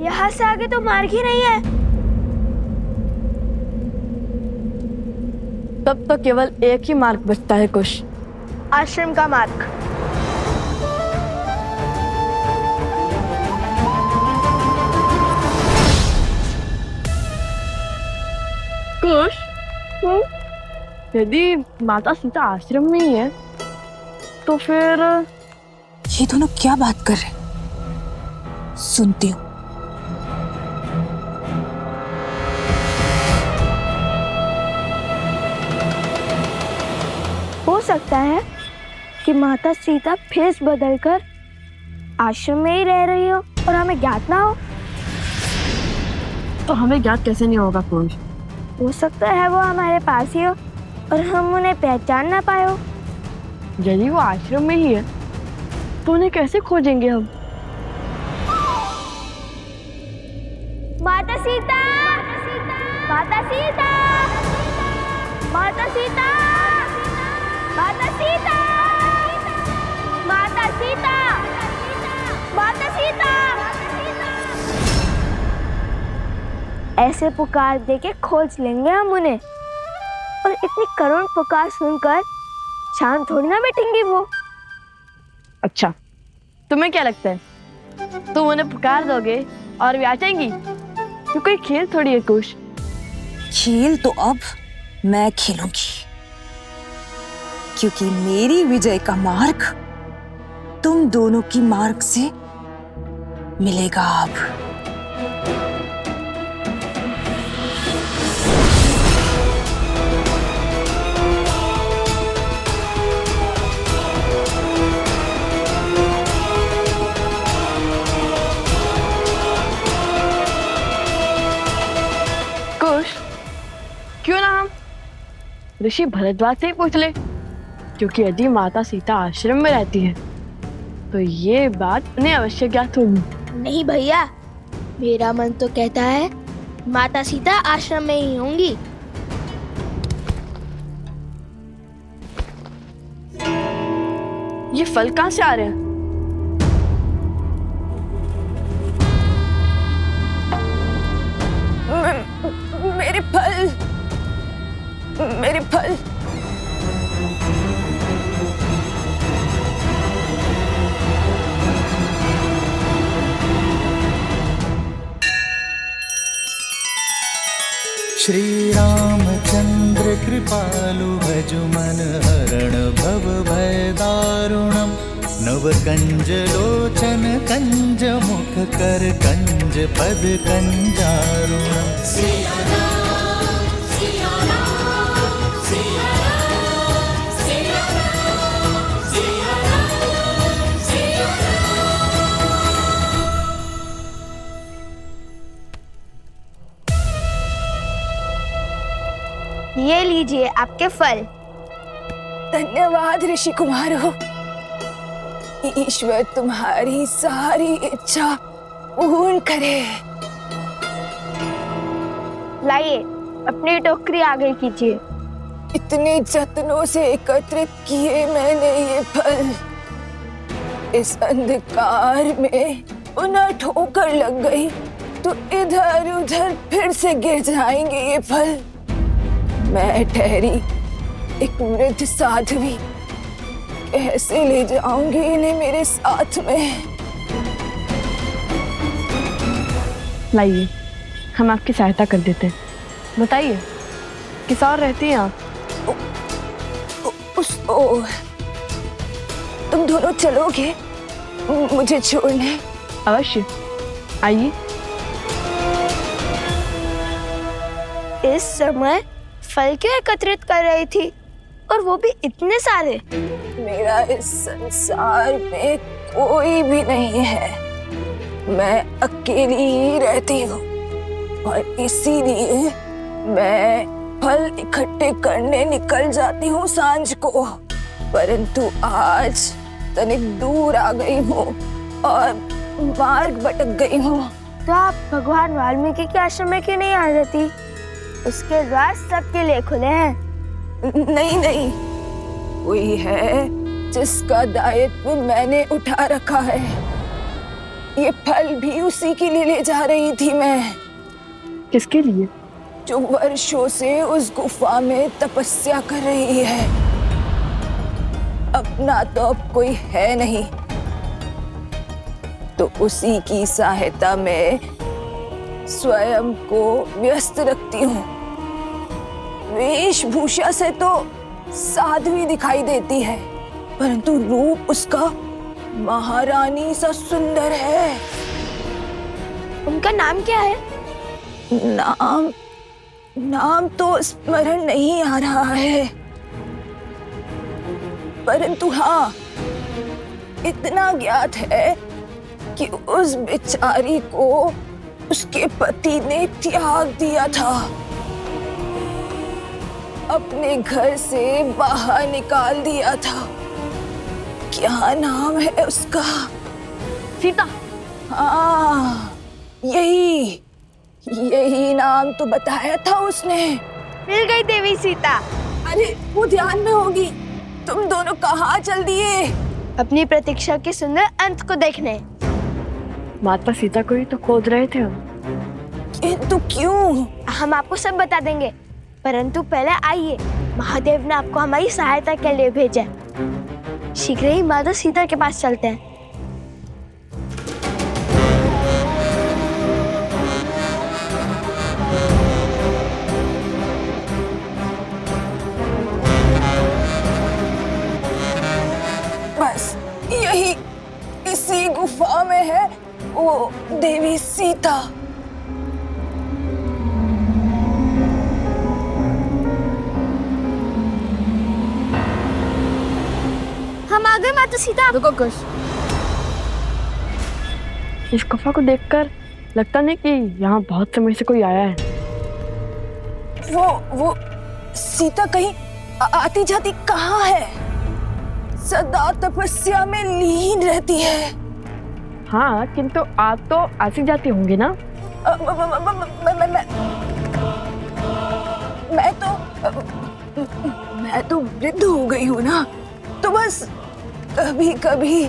यहाँ से आगे तो मार्ग ही नहीं है। तब तो केवल एक ही मार्ग बचता है कुश। आश्रम का मार्ग। कुश, यदि माता सीता आश्रम में ही है तो फिर ये दोनों क्या बात कर रहे हैं? सुनती हूँ। हो सकता है कि माता सीता भेष बदलकर आश्रम में ही रह रही हो और हमें ज्ञात ना हो। तो हमें ज्ञात कैसे नहीं होगा कुश? हो सकता है वो हमारे पास ही हो और हम उन्हें पहचान ना पाए हो। यदि वो आश्रम में ही है तो उन्हें कैसे खोजेंगे हम? माता सीता, माता सीता, माता सीता, माता सीता, माता सीता, माता सीता। ऐसे पुकार देके खोज लेंगे हम उन्हें। और इतनी करुण पुकार सुनकर शांत थोड़ी ना बैठेंगी वो। अच्छा, तुम्हें क्या लगता है तुम उन्हें पुकार दोगे और वे आ जाएंगी? तो कोई खेल थोड़ी है कुश। खेल तो अब मैं खेलूंगी, क्योंकि मेरी विजय का मार्ग तुम दोनों की मार्ग से मिलेगा अब। कुश, क्यों ना हम ऋषि भरद्वाज से ही पूछ ले, क्योंकि यदि माता सीता आश्रम में रहती है तो ये बात उन्हें अवश्य ज्ञात होगी। नहीं भैया, मेरा मन तो कहता है माता सीता आश्रम में ही होंगी। ये फल कहाँ से आ रहे हैं? मेरे फल, मेरे फल। श्री रामचंद्र कृपालु भजु मन हरण भव भय दारुणम। नव कंज लोचन कंज मुख कर कंज पद कंजारुणम। ये लीजिए आपके फल। धन्यवाद ऋषि कुमारो। ईश्वर तुम्हारी सारी इच्छा पूर्ण करे। लाइए, अपनी टोकरी आगे कीजिए। इतने जतनों से एकत्रित किए मैंने ये फल, इस अंधकार में उन्हें ठोकर लग गई तो इधर उधर फिर से गिर जाएंगे ये फल। मैं ठहरी एक वृद्ध साध्वी, कैसे ले जाऊंगी इन्हें मेरे साथ में? लाइए, हम आपकी सहायता कर देते हैं। बताइए, किस और रहती हैं आप? तुम दोनों चलोगे मुझे छोड़ने? अवश्य, आइए। इस समय फल क्यों एकत्रित कर रही थी, और वो भी इतने सारे? मेरा इस संसार में कोई भी नहीं है, मैं अकेली ही रहती हूँ और इसीलिए मैं फल इकट्ठे करने निकल जाती हूँ सांझ को। परंतु आज तनिक दूर आ गई हूँ और मार्ग भटक गई हूँ। तो आप भगवान वाल्मीकि के आश्रम में क्यों नहीं आ जाती? उसके द्वार सबके लिए खुले हैं। नहीं नहीं, कोई है जिसका दायित्व मैंने उठा रखा है। ये फल भी उसी के लिए ले जा रही थी मैं, किसके लिए? जो वर्षों से उस गुफा में तपस्या कर रही है। अपना तो अब कोई है नहीं, तो उसी की सहायता में स्वयं को व्यस्त रखती हूँ। वेशभूषा से तो साध्वी दिखाई देती है, परंतु रूप उसका महारानी सा सुंदर है। उनका नाम क्या है? नाम तो स्मरण नहीं आ रहा है, परंतु हाँ, इतना ज्ञात है कि उस बेचारी को उसके पति ने त्याग दिया था, अपने घर से बाहर निकाल दिया था। क्या नाम है उसका? सीता। हाँ, यही नाम तो बताया था उसने। मिल गई देवी सीता। अरे वो ध्यान में होगी। तुम दोनों कहाँ चल दिए? अपनी प्रतीक्षा के सुंदर अंत को देखने। माता सीता को ही तो खोज रहे थे हम। किंतु क्यों? हम आपको सब बता देंगे, परंतु पहले आइए, महादेव ने आपको हमारी सहायता के लिए भेजा है। शीघ्र ही माता सीता के पास चलते हैं। बस यही इसी गुफा में है वो देवी सीता। हम आ गए माता सीता। रुको कुछ। इस गुफा को देखकर लगता नहीं कि यहाँ बहुत समय से कोई आया है। वो सीता कहीं आती जाती कहाँ है? सदा तपस्या में लीन रहती है। हाँ, किंतु आप तो आती जाती होंगी ना? मैं तो वृद्ध हो गई हूँ ना, तो बस कभी कभी।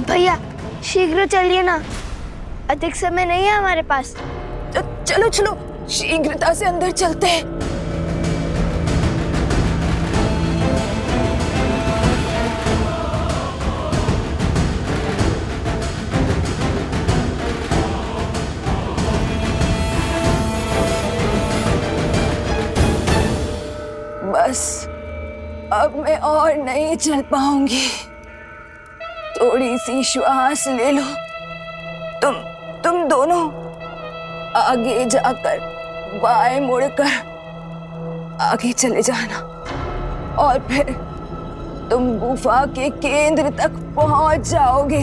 भैया शीघ्र चलिए ना, अधिक समय नहीं है हमारे पास। चलो चलो, शीघ्रता से अंदर चलते हैं। बस अब मैं और नहीं चल पाऊंगी। थोड़ी सी श्वास ले लो। तुम दोनों आगे जाकर बाएं मुड़कर आगे चले जाना, और फिर तुम गुफा के केंद्र तक पहुंच जाओगे।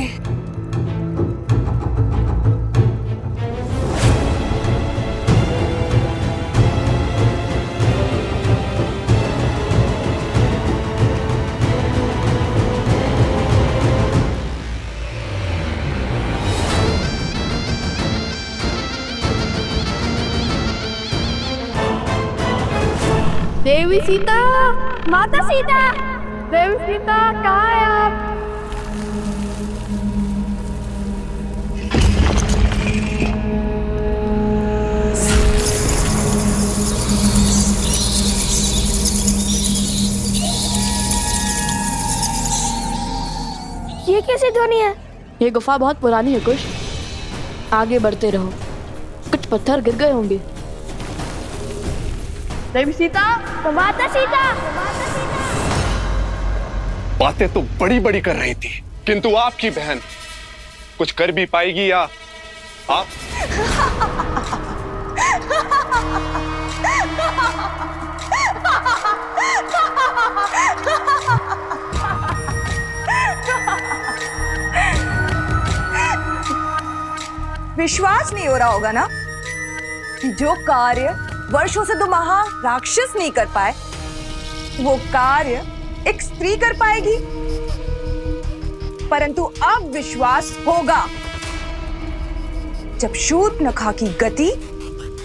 देवी सीता, माता सीता, देवी सीता कहाँ है आप? ये कैसी ध्वनि है? ये गुफा बहुत पुरानी है कुछ। आगे बढ़ते रहो, कुछ पत्थर गिर गए होंगे। देवी सीता, माता सीता। बातें तो बड़ी बड़ी कर रही थी, किंतु आपकी बहन कुछ कर भी पाएगी या आप? विश्वास नहीं हो रहा होगा ना कि जो कार्य वर्षों से 2 महाराक्षस नहीं कर पाए, वो कार्य एक स्त्री कर पाएगी। परंतु अब विश्वास होगा जब शूर्पणखा की गति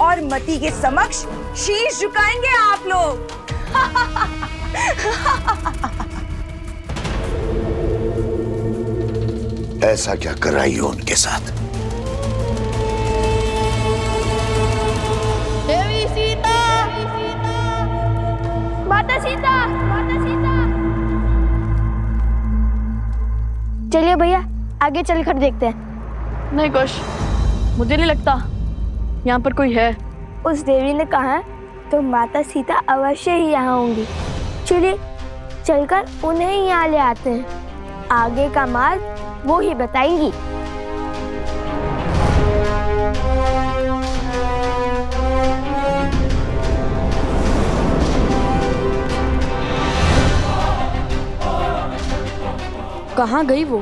और मति के समक्ष शीश झुकाएंगे आप लोग। ऐसा क्या कराई हो उनके साथ? देवी सीता, माता सीता, माता सीता। चलिए भैया आगे चलकर देखते हैं। नहीं कुछ, मुझे नहीं लगता यहाँ पर कोई है। उस देवी ने कहा तो माता सीता अवश्य ही यहाँ होंगी। चलिए चलकर उन्हें ही यहाँ ले आते हैं। आगे का मार्ग वो ही बताएंगी। कहाँ गई वो?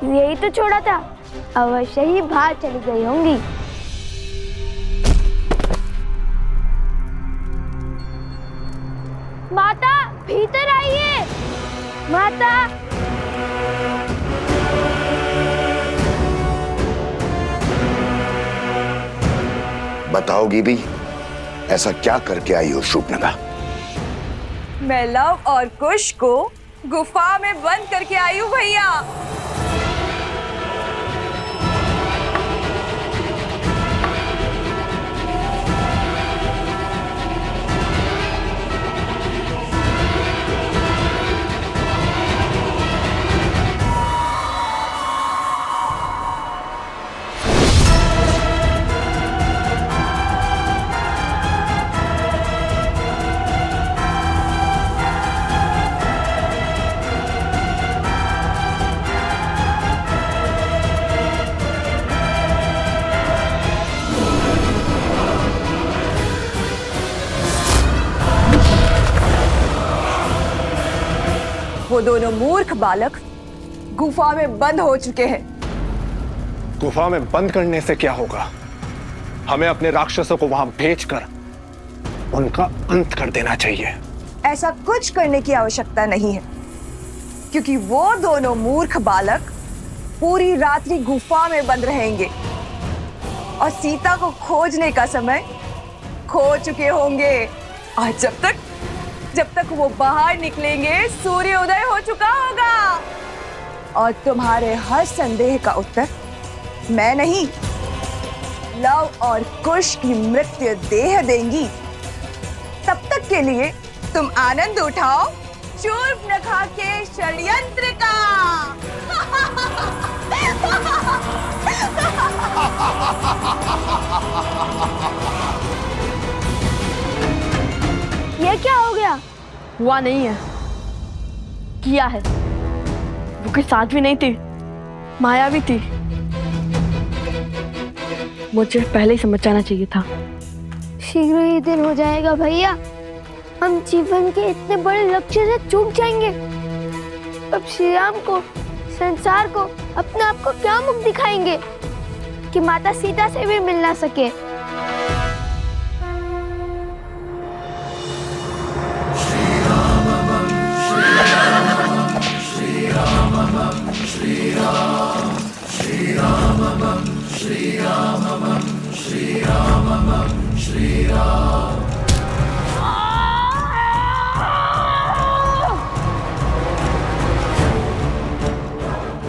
यही तो छोड़ा था, अवश्य ही बाहर चली गई होंगी। माता भीतर आइए। माता, बताओगी भी? ऐसा क्या करके आई हो शूर्पणखा? मैं लव और कुश को गुफा में बंद करके आई हूँ भैया। वो दोनों मूर्ख बालक गुफा में बंद हो चुके हैं। गुफा में बंद करने से क्या होगा? हमें अपने राक्षसों को वहां भेजकर उनका अंत कर देना चाहिए। ऐसा कुछ करने की आवश्यकता नहीं है, क्योंकि वो दोनों मूर्ख बालक पूरी रात्रि गुफा में बंद रहेंगे और सीता को खोजने का समय खो चुके होंगे। और जब तक वो बाहर निकलेंगे सूर्योदय हो चुका होगा। और तुम्हारे हर संदेह का उत्तर मैं नहीं, लव और कुश की मृत्यु देह देंगी। तब तक के लिए तुम आनंद उठाओ शूर्पणखा के षड्यंत्र का। ये क्या हो गया? हुआ नहीं है, किया है। वो कोई साथ भी नहीं थी, माया भी थी। मुझे पहले ही समझ जाना चाहिए था। शीघ्र ही दिन हो जाएगा भैया। हम जीवन के इतने बड़े लक्ष्य से चूक जाएंगे। अब श्री राम को, संसार को, अपने आप को क्या मुख दिखाएंगे कि माता सीता से भी मिल ना सके।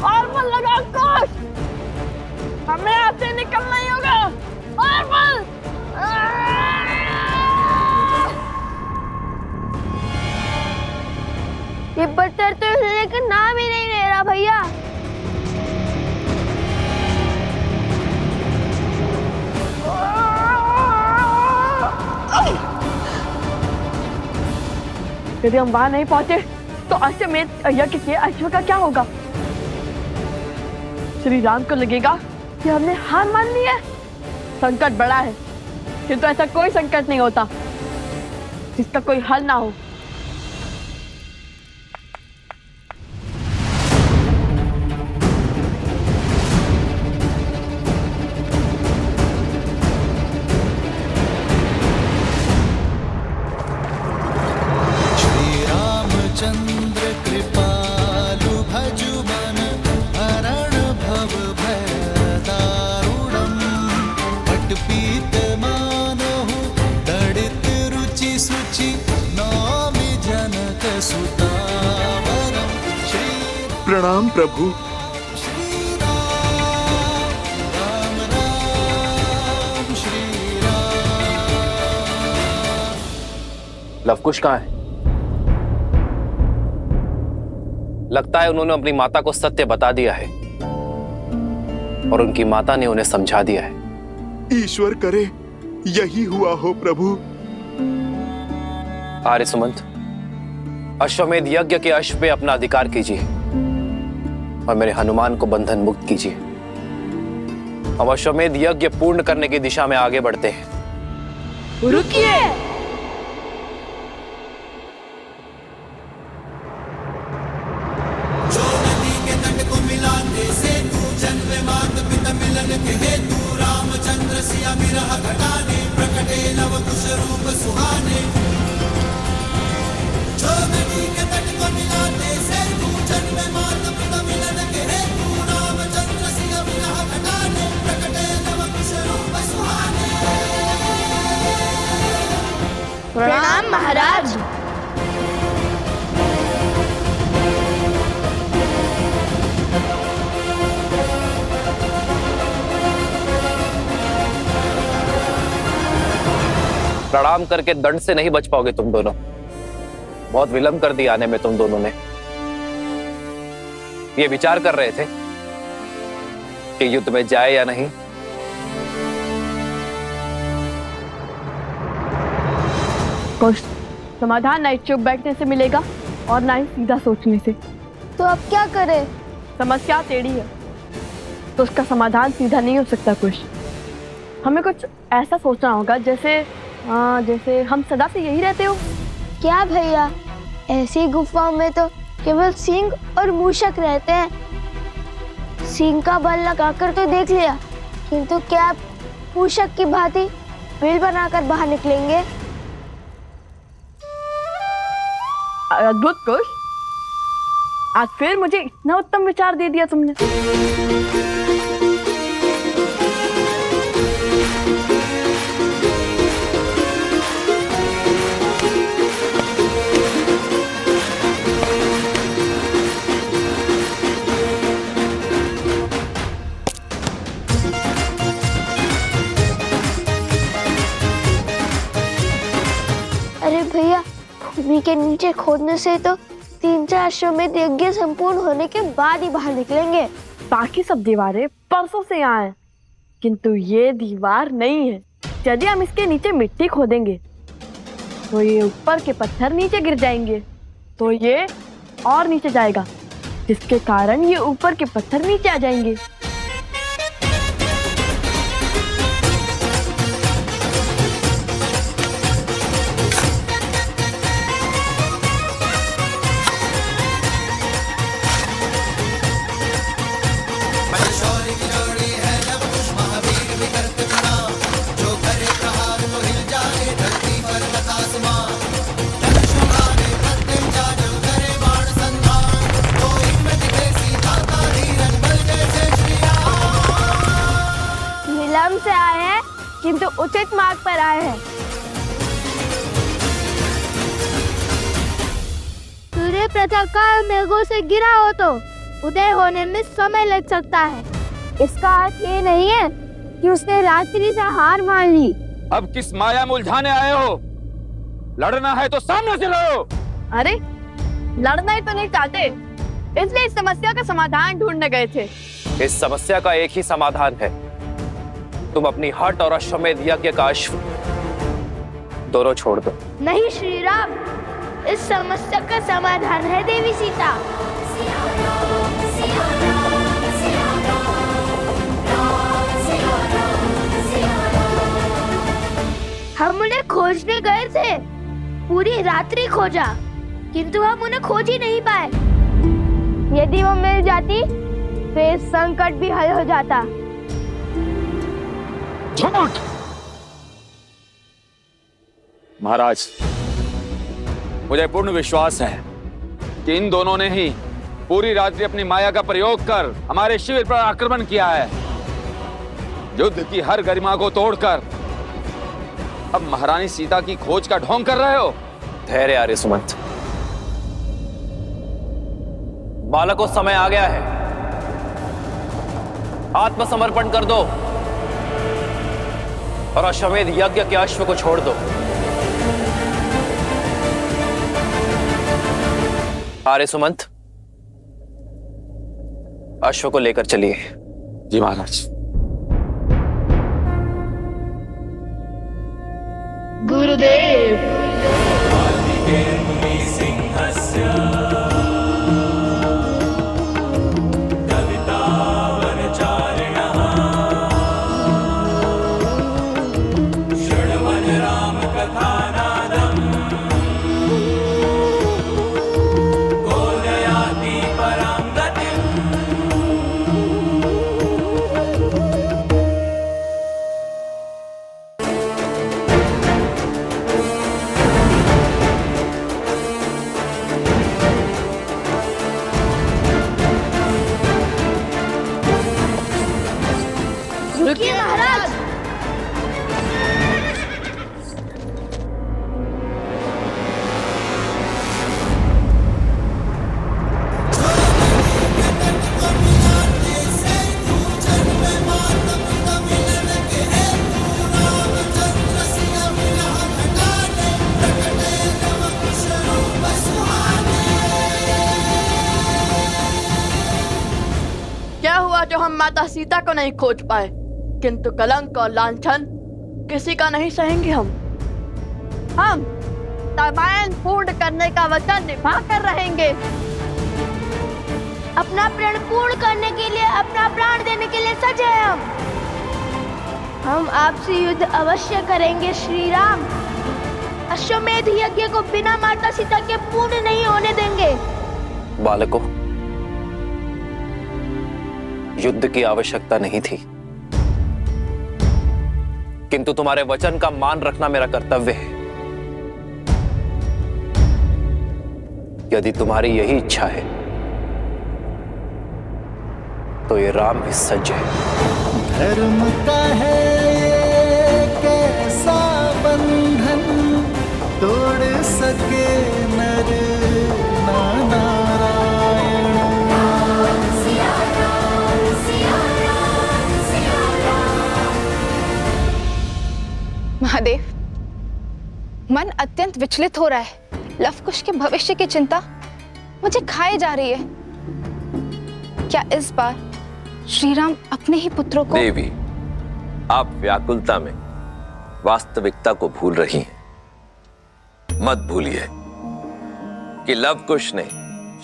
और मन लगा कुश, हमें आपसे निकलना ही होगा। और मन ये बटर तो लेकर नाम ही नहीं ले रहा भैया। यदि हम वहां नहीं पहुंचे तो अश्वमेध यज्ञ के अश्व का क्या होगा? श्री राम को लगेगा कि हमने हार मान ली है। संकट बड़ा है, किंतु ऐसा कोई संकट नहीं होता जिसका कोई हल ना हो। चंद्र कृपालु भजु मन हरण भव भय दारुणम पटपीत मानहु दड़ित रुचि सुचि नौमि जनक सुतावरम। प्रणाम प्रभु। लवकुश कहाँ है? लगता है उन्होंने अपनी माता को सत्य बता दिया है और उनकी माता ने उन्हें समझा दिया है। ईश्वर करे यही हुआ हो प्रभु। आर्य सुमंत, अश्वमेध यज्ञ के अश्व पे अपना अधिकार कीजिए और मेरे हनुमान को बंधन मुक्त कीजिए। हम अश्वमेध यज्ञ पूर्ण करने की दिशा में आगे बढ़ते हैं। रुकिए। प्रणाम महाराज। प्रणाम करके दंड से नहीं बच पाओगे तुम दोनों। बहुत विलंब कर दिया आने में तुम दोनों ने। ये विचार कर रहे थे कि युद्ध में जाए या नहीं। कुछ समाधान ना चुप बैठने से मिलेगा और ना ही सीधा सोचने से। तो अब क्या करें? समस्या टेढ़ी है तो उसका समाधान सीधा नहीं हो सकता। कुछ हमें कुछ ऐसा सोचना होगा जैसे हम सदा से यही रहते हो। क्या भैया, ऐसी गुफाओं में तो केवल सिंह और मूषक रहते हैं। सिंह का बल लगाकर तो देख लिया, किंतु क्या आप मूषक की भांति बिल बनाकर बाहर निकलेंगे? अद्भुत कुश, आज फिर मुझे इतना उत्तम विचार दे दिया तुमने। अरे भैया, भूमि के नीचे खोदने से तो 3-4 अश्वमेध यज्ञ संपूर्ण होने के बाद ही बाहर निकलेंगे। बाकी सब दीवारें परसों से यहाँ हैं, किंतु ये दीवार नहीं है। यदि हम इसके नीचे मिट्टी खोदेंगे तो ये ऊपर के पत्थर नीचे गिर जाएंगे, तो ये और नीचे जाएगा, जिसके कारण ये ऊपर के पत्थर नीचे आ जाएंगे। विलंब से आए हैं किंतु उचित मार्ग पर आए हैं। सूर्य प्रातःकाल मेघों से गिरा हो तो उदय होने में समय लग सकता है। इसका अर्थ ये नहीं है कि उसने रात्रि से हार मान ली। अब किस माया में उलझाने आए हो? लड़ना है तो सामने से लड़ो। अरे लड़ना ही तो नहीं चाहते, इसलिए इस समस्या का समाधान ढूंढने गए थे। इस समस्या का एक ही समाधान है, तुम अपनी हट और अश्वमेध यज्ञ का अश्व दोनों छोड़ दो। नहीं श्री राम, इस समस्या का समाधान है देवी सीता। हम उन्हें खोजने गए थे, पूरी रात्रि खोजा, किंतु हम उन्हें खोज ही नहीं पाए। यदि वो मिल जाती तो ये संकट भी हल हो जाता। झूठ! महाराज, मुझे पूर्ण विश्वास है कि इन दोनों ने ही पूरी रात्रि अपनी माया का प्रयोग कर हमारे शिविर पर आक्रमण किया है। युद्ध की हर गरिमा को तोड़कर अब महारानी सीता की खोज का ढोंग कर रहे हो। धैर्य आर्य सुमंत, बालकों, समय आ गया है, आत्मसमर्पण कर दो और अश्वमेध यज्ञ के अश्व को छोड़ दो। आर्य सुमंत, अश्व को लेकर चलिए। जी महाराज। गुरुदेव। रुकिए महाराज। क्या हुआ जो हम माता सीता को नहीं खोज पाए, किंतु कलंक और लांछन किसी का नहीं सहेंगे हम रामायण पूर्ण करने का वचन निभा कर रहेंगे। अपना प्रण पूर्ण करने के लिए, अपना प्राण देने के लिए सजे हैं हम आपसे युद्ध अवश्य करेंगे श्री राम। अश्वमेध यज्ञ को बिना माता सीता के पूर्ण नहीं होने देंगे। बालकों, युद्ध की आवश्यकता नहीं थी, किंतु तुम्हारे वचन का मान रखना मेरा कर्तव्य है। यदि तुम्हारी यही इच्छा है तो ये राम भी सज्ज है। धर्म का है ये कैसा बंधन, तोड़ सके नर ना नारायण। महादेव, मन अत्यंत विचलित हो रहा है। लवकुश के भविष्य की चिंता मुझे खाए जा रही है। क्या इस बार श्री राम अपने ही पुत्रों को? देवी, आप व्याकुलता में वास्तविकता को भूल रही हैं। मत भूलिए कि लवकुश ने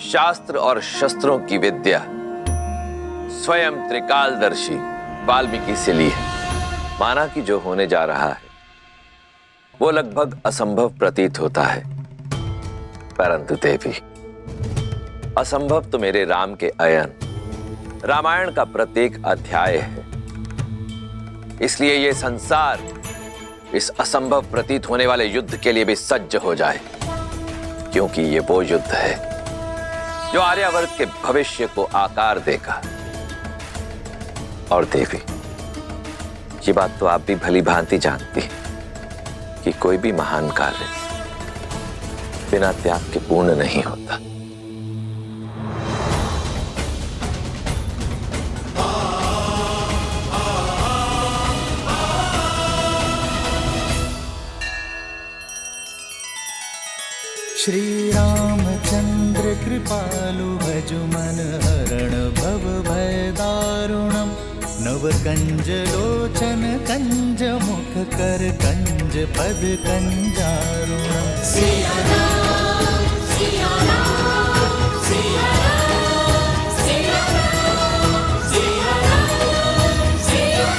शास्त्र और शस्त्रों की विद्या स्वयं त्रिकालदर्शी वाल्मीकि से ली है। माना कि जो होने जा रहा है वो लगभग असंभव प्रतीत होता है, परंतु देवी, असंभव तो मेरे राम के अयन रामायण का प्रत्येक अध्याय है। इसलिए ये संसार इस असंभव प्रतीत होने वाले युद्ध के लिए भी सज्ज हो जाए, क्योंकि ये वो युद्ध है जो आर्यावर्त के भविष्य को आकार देगा। और देवी, ये बात तो आप भी भली भांति जानती हैं कि कोई भी महान कार्य बिना त्याग के पूर्ण नहीं होता। श्री रामचंद्र कृपालु भजु मन हरण भव भय दारुणम। नव कंज लोचन कंज मुख कर कंज पद कंजारुणम। सिया राम, सिया राम, सिया राम, सिया राम, सिया राम, सिया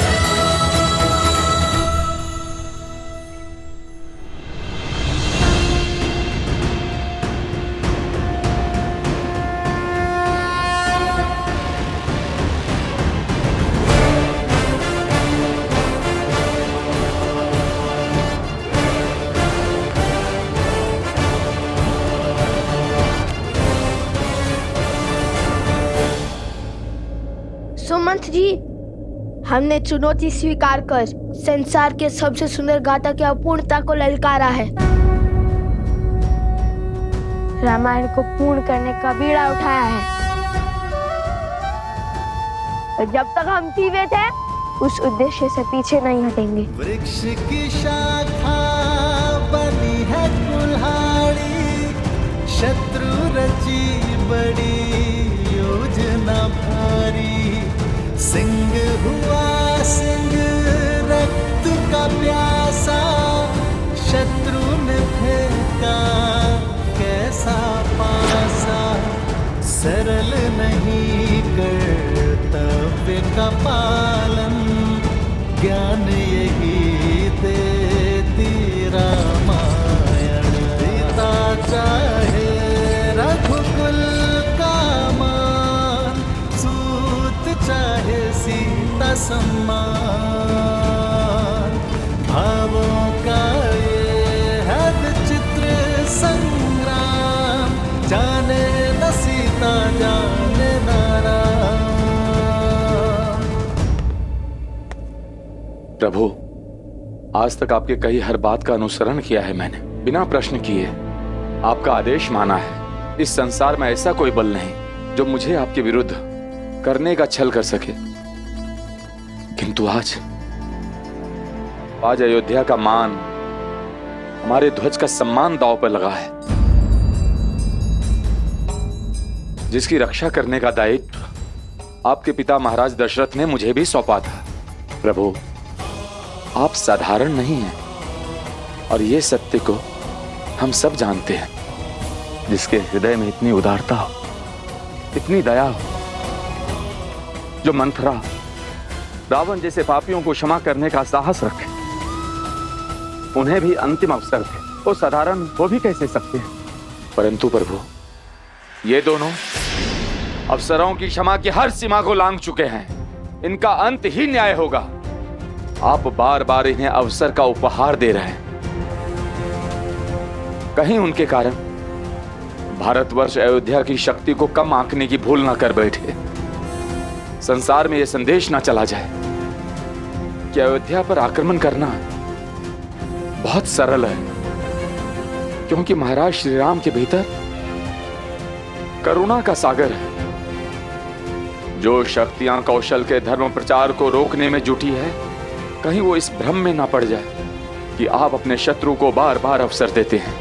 सुमंत जी, हमने चुनौती स्वीकार कर संसार के सबसे सुंदर गाथा की अपूर्णता को ललकारा है। रामायण को पूर्ण करने का बीड़ा उठाया है। और जब तक हम जीवित हैं, उस उद्देश्य से पीछे नहीं हटेंगे। वृक्ष की शाखा बनी है कुल्हाड़ी, शत्रु रची बड़ी योजना भारी, सिंह हुआ सिंह रक्त का प्यासा, शत्रु ने फेंका कैसा पासा, सरल नहीं कर्तव्य का पालन, ज्ञान यही देती रामायण। पिता चाहे रघुकुल का मान, सूत चाहे सीता सम्मान, भावों का ये है विचित्र संग्राम, जाने न सीता जाने न राम। प्रभु, आज तक आपके कही हर बात का अनुसरण किया है मैंने, बिना प्रश्न किए आपका आदेश माना है। इस संसार में ऐसा कोई बल नहीं जो मुझे आपके विरुद्ध करने का छल कर सके। किंतु आज अयोध्या का मान, हमारे ध्वज का सम्मान दांव पर लगा है, जिसकी रक्षा करने का दायित्व आपके पिता महाराज दशरथ ने मुझे भी सौंपा था। प्रभु, आप साधारण नहीं हैं, और ये सत्य को हम सब जानते हैं। जिसके हृदय में इतनी उदारता हो, इतनी दया हो, जो मंथरा रावण जैसे पापियों को क्षमा करने का साहस रखे, उन्हें भी अंतिम अवसर थे, वो साधारण हो भी कैसे सकते हैं। परंतु प्रभु, ये दोनों अफसरों की क्षमा की हर सीमा को लांघ चुके हैं, इनका अंत ही न्याय होगा। आप बार बार इन्हें अवसर का उपहार दे रहे हैं। कहीं उनके कारण भारतवर्ष अयोध्या की शक्ति को कम आंकने की भूल ना कर बैठे, संसार में यह संदेश ना चला जाए कि अयोध्या पर आक्रमण करना बहुत सरल है, क्योंकि महाराज श्री राम के भीतर करुणा का सागर है। जो शक्तियां कौशल के धर्म प्रचार को रोकने में जुटी है, कहीं वो इस भ्रम में ना पड़ जाए कि आप अपने शत्रु को बार बार अवसर देते हैं।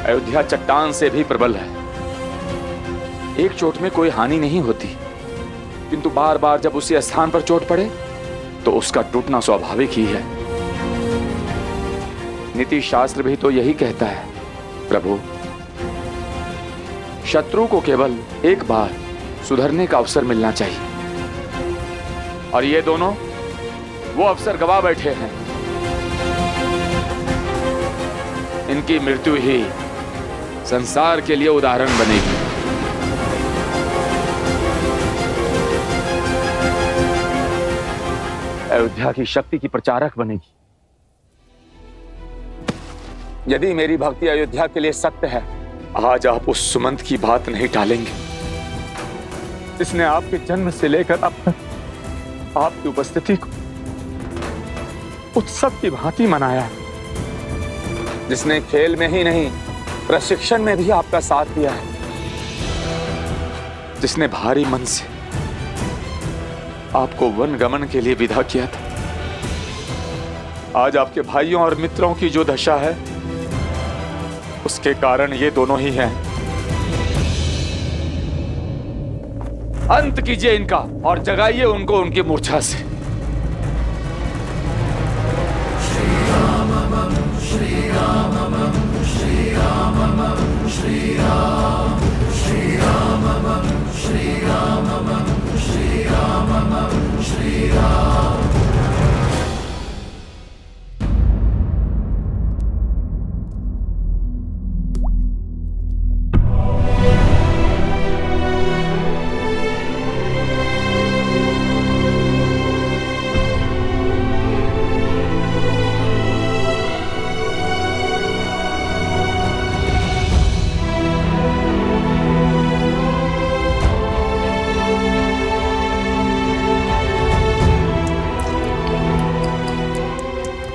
अयोध्या चट्टान से भी प्रबल है, एक चोट में कोई हानि नहीं होती, किंतु बार बार जब उसी स्थान पर चोट पड़े तो उसका टूटना स्वाभाविक ही है। नीति शास्त्र भी तो यही कहता है। प्रभु, शत्रु को केवल एक बार सुधरने का अवसर मिलना चाहिए, और ये दोनों वो अवसर गवा बैठे हैं। इनकी मृत्यु ही संसार के लिए उदाहरण बनेगी। अयोध्या की शक्ति की प्रचारक बनेगी। यदि मेरी भक्ति अयोध्या के लिए सत्य है, आज आप उस सुमंत की बात नहीं टालेंगे, जिसने आपके जन्म से लेकर अब तक आपकी उपस्थिति को उत्सव की भांति मनाया है, जिसने खेल में ही नहीं प्रशिक्षण में भी आपका साथ दिया है, जिसने भारी मन से आपको वन गमन के लिए विदा किया था। आज आपके भाइयों और मित्रों की जो दशा है, उसके कारण ये दोनों ही हैं। अंत कीजिए इनका और जगाइए उनको उनकी मूर्छा से।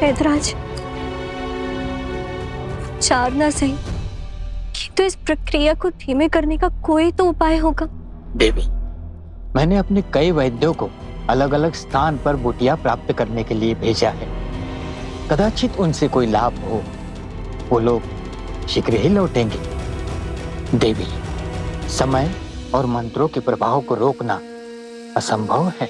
पैदराज, चार ना सही, तो इस प्रक्रिया को धीमे करने का कोई तो उपाय होगा। देवी, मैंने अपने कई वैद्यों को अलग अलग स्थान पर बूटियां प्राप्त करने के लिए भेजा है। कदाचित उनसे कोई लाभ हो, वो लोग शीघ्र ही लौटेंगे। देवी, समय और मंत्रों के प्रभाव को रोकना असंभव है।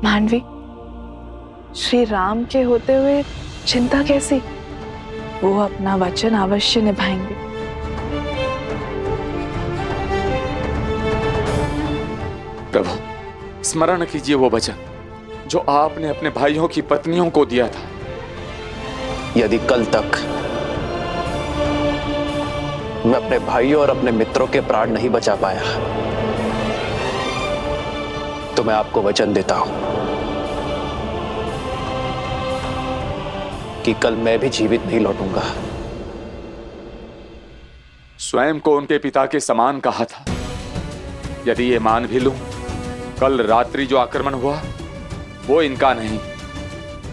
मानवी, श्री राम के होते हुए चिंता कैसी? वो अपना वचन अवश्य निभाएंगे। प्रभु, स्मरण कीजिए वो वचन जो आपने अपने भाइयों की पत्नियों को दिया था। यदि कल तक मैं अपने भाइयों और अपने मित्रों के प्राण नहीं बचा पाया, तो मैं आपको वचन देता हूं कि कल मैं भी जीवित नहीं लौटूंगा। स्वयं को उनके पिता के समान कहा था। यदि ये मान भी लूं, कल रात्रि जो आक्रमण हुआ वो इनका नहीं,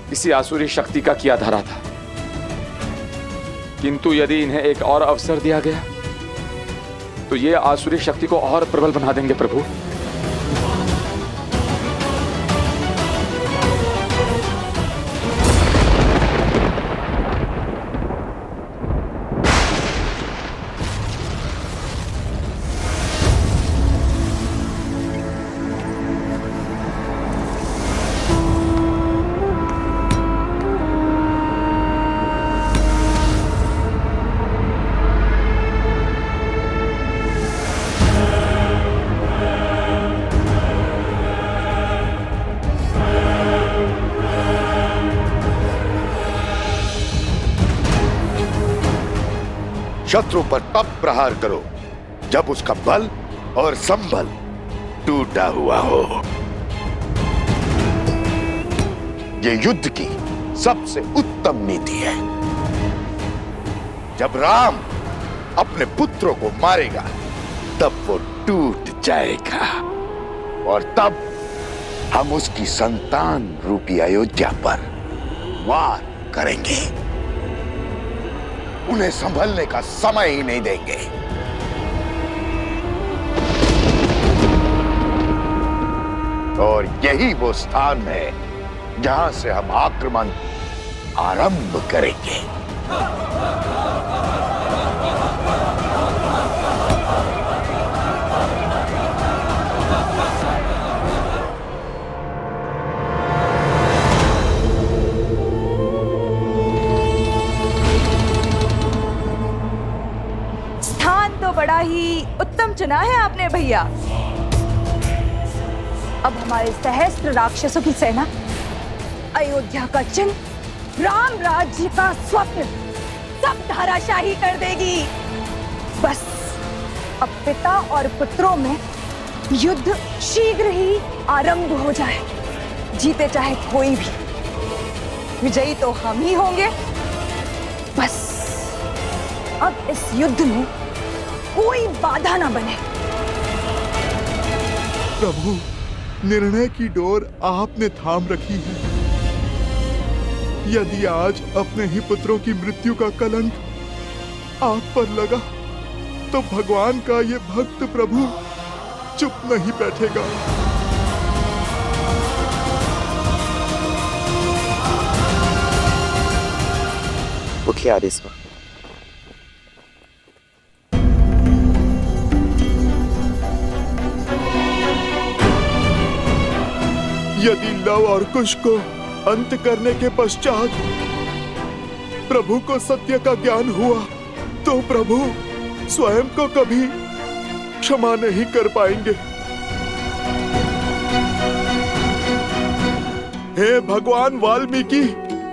किसी आसुरी शक्ति का किया धरा था। किंतु यदि इन्हें एक और अवसर दिया गया तो ये आसुरी शक्ति को और प्रबल बना देंगे। प्रभु, शत्रु पर तब प्रहार करो जब उसका बल और संबल टूटा हुआ हो। ये युद्ध की सबसे उत्तम नीति है। जब राम अपने पुत्रों को मारेगा तब वो टूट जाएगा और तब हम उसकी संतान रूपी अयोध्या पर वार करेंगे। उन्हें संभलने का समय ही नहीं देंगे। और यही वो स्थान है जहां से हम आक्रमण आरंभ करेंगे। बड़ा ही उत्तम चुना है आपने भैया। अब हमारे सहस्त्र राक्षसों की सेना अयोध्या का चिन्ह, राम राज्य का स्वप्न सब धराशाही कर देगी। बस अब पिता और पुत्रों में युद्ध शीघ्र ही आरंभ हो जाए। जीते चाहे कोई भी, विजयी तो हम ही होंगे। बस अब इस युद्ध में कोई बाधा ना बने। प्रभु, निर्णय की डोर आपने थाम रखी है। यदि आज अपने ही पुत्रों की मृत्यु का कलंक आप पर लगा तो भगवान का ये भक्त प्रभु चुप नहीं बैठेगा। मुख्य आदेश। यदि लव और कुश को अंत करने के पश्चात प्रभु को सत्य का ज्ञान हुआ तो प्रभु स्वयं को कभी क्षमा नहीं कर पाएंगे। हे भगवान वाल्मीकि,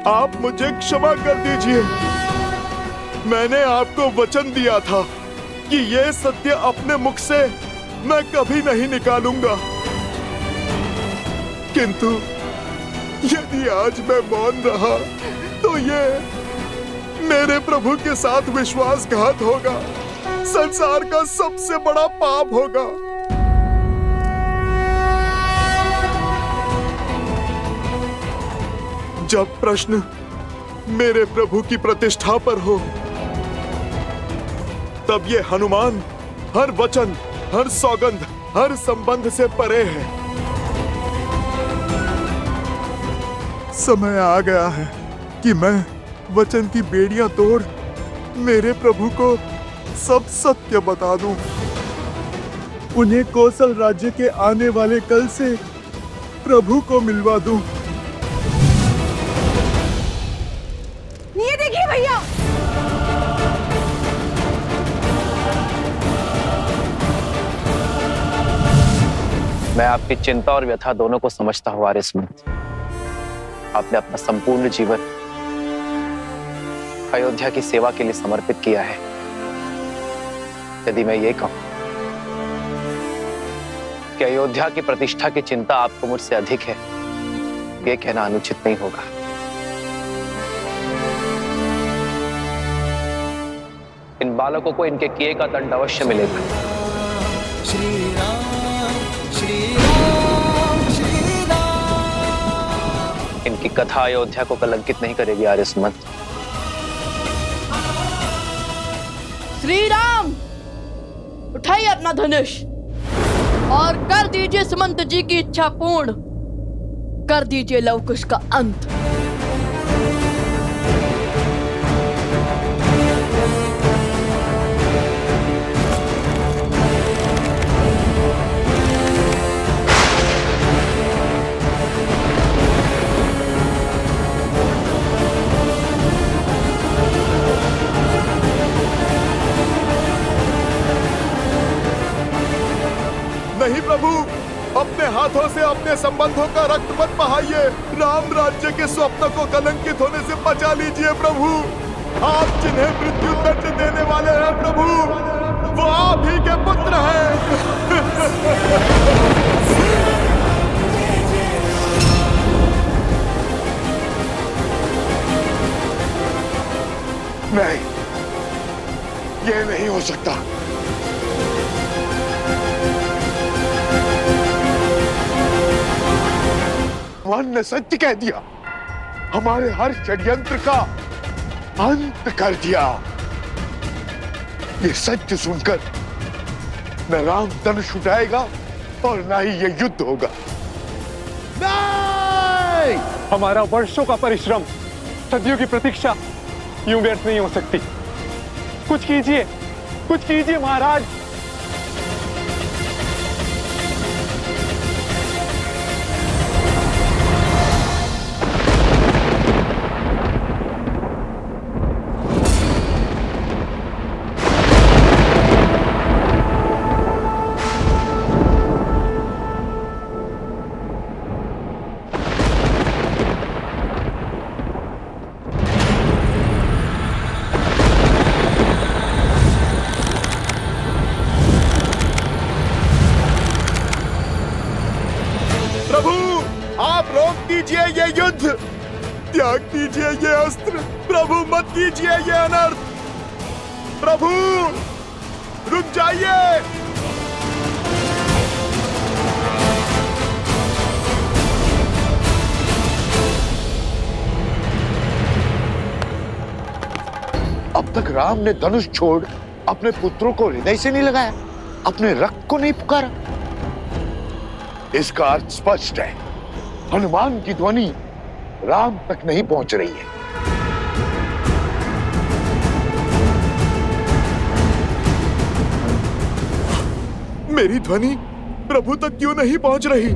आप मुझे क्षमा कर दीजिए। मैंने आपको वचन दिया था कि ये सत्य अपने मुख से मैं कभी नहीं निकालूंगा, किंतु यदि आज मैं मौन रहा तो ये मेरे प्रभु के साथ विश्वासघात होगा, संसार का सबसे बड़ा पाप होगा। जब प्रश्न मेरे प्रभु की प्रतिष्ठा पर हो तब ये हनुमान हर वचन हर सौगंध, हर संबंध से परे है। समय आ गया है कि मैं वचन की बेड़ियां तोड़ मेरे प्रभु को सब सत्य बता दूं। उन्हें कौशल राज्य के आने वाले कल से प्रभु को मिलवा दूं। ये देखिए भैया, मैं आपकी चिंता और व्यथा दोनों को समझता हूं आर्यसमंत। आपने अपना संपूर्ण जीवन अयोध्या की सेवा के लिए समर्पित किया है। यदि मैं ये कहूं कि अयोध्या की प्रतिष्ठा की चिंता आपको मुझसे अधिक है, ये कहना अनुचित नहीं होगा। इन बालकों को इनके किए का दंड अवश्य मिलेगा। श्री राम श्री राम श्री राम। इनकी कथा अयोध्या को कलंकित नहीं करेगी आर्यसमंत। श्री राम, उठाइए अपना धनुष और कर दीजिए सुमंत जी की इच्छा पूर्ण। कर दीजिए लव कुश का अंत। नहीं प्रभु, अपने हाथों से अपने संबंधों का रक्त मत बहाइए। राम राज्य के स्वप्न को कलंकित होने से बचा लीजिए प्रभु। आप जिन्हें मृत्यु दंड देने वाले हैं प्रभु, वो आप ही के पुत्र हैं। नहीं, ये नहीं हो सकता। भगवान ने सत्य कह दिया, हमारे हर षड्यंत्र का अंत कर दिया। ये सत्य सुनकर न राम धनुष उठाएगा और न ही ये युद्ध होगा। नहीं! हमारा वर्षों का परिश्रम, सदियों की प्रतीक्षा यूं व्यर्थ नहीं हो सकती। कुछ कीजिए महाराज। कीजिए ये युद्ध, त्याग कीजिए ये अस्त्र। प्रभु मत कीजिए ये अनर्थ। प्रभु रुक जाइए। अब तक राम ने धनुष छोड़ अपने पुत्रों को हृदय से नहीं लगाया, अपने रक्त को नहीं पुकारा। इसका अर्थ स्पष्ट है, हनुमान की ध्वनि राम तक नहीं पहुंच रही है। मेरी ध्वनि प्रभु तक क्यों नहीं पहुंच रही?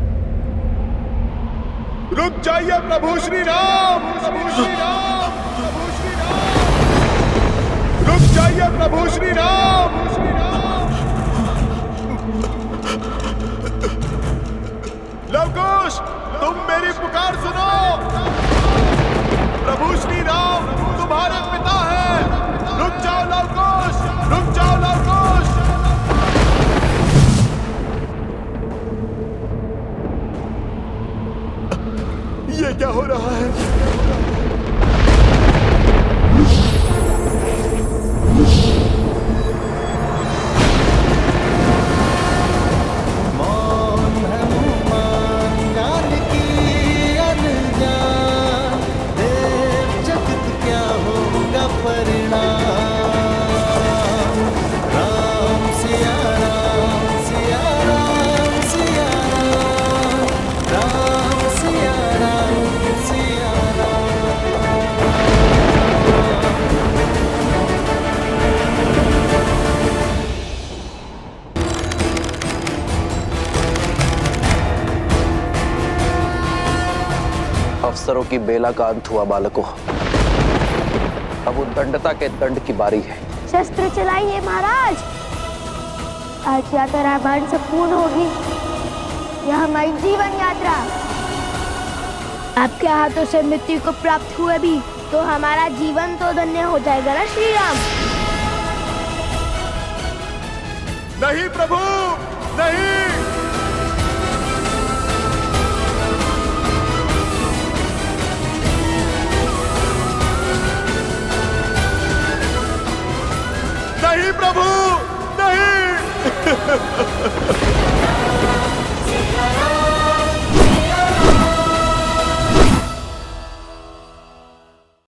रुक जाइए प्रभु श्री राम, प्रभु श्री राम, प्रभु श्री राम। रुक जाइए प्रभु श्री राम, श्री राम। लवकुश, तुम मेरी पुकार सुनो। प्रभु श्री राम तुम्हारे पिता हैं। रुक जाओ लवकुश, रुक जाओ लवकुश। ये क्या हो रहा है? अवसरों की बेला का अंत हुआ बालकों। अब उद्दंडता के दंड की बारी है। शस्त्र चलाइए महाराज। आज यात्रा रामायण से पूर्ण होगी। यह हमारी जीवन यात्रा। आपके हाथों से मृत्यु को प्राप्त हुए भी तो हमारा जीवन तो धन्य हो जाएगा ना श्री राम। नहीं प्रभु, नहीं। नहीं प्रभु, नहीं।